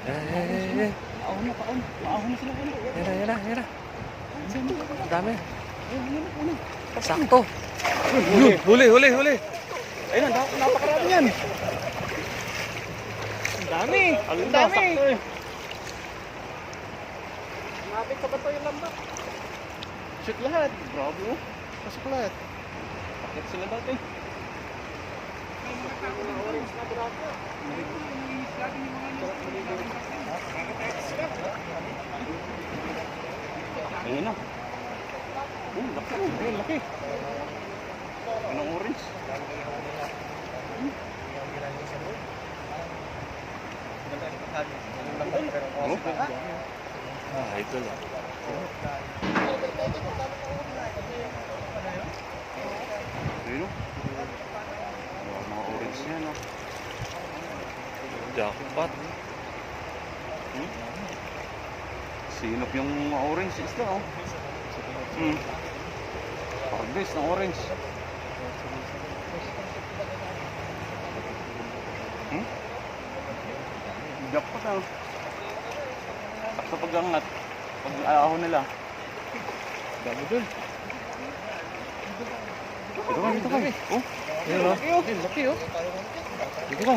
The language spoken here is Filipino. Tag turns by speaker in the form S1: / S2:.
S1: Eh.
S2: Paahon na, paahon. Paahon na sila.
S1: Yan na. Dami. Sakto. Huli.
S2: Ayun, napakarami yan. Ang dami. Ang dami. Mabit ka ba ito yung lambat? Shoot lahat. Grabe oh. Pasok lahat. Pakit sila dati. Ayun na. Laki. Ayun, laki. Anong orange? Oh?
S1: Ito lang.
S2: Ayun oh. Mga orange yan oh.
S1: Jackpot.
S2: Sinop yung orange isda oh. Harvest ng orange. Jackpot ah. Sa pag-angat, pag-ahon nila.
S1: Dami dun.
S2: Ito ka. Oh.
S1: Ayun, laki oh.
S2: Ito ka. Ito ka.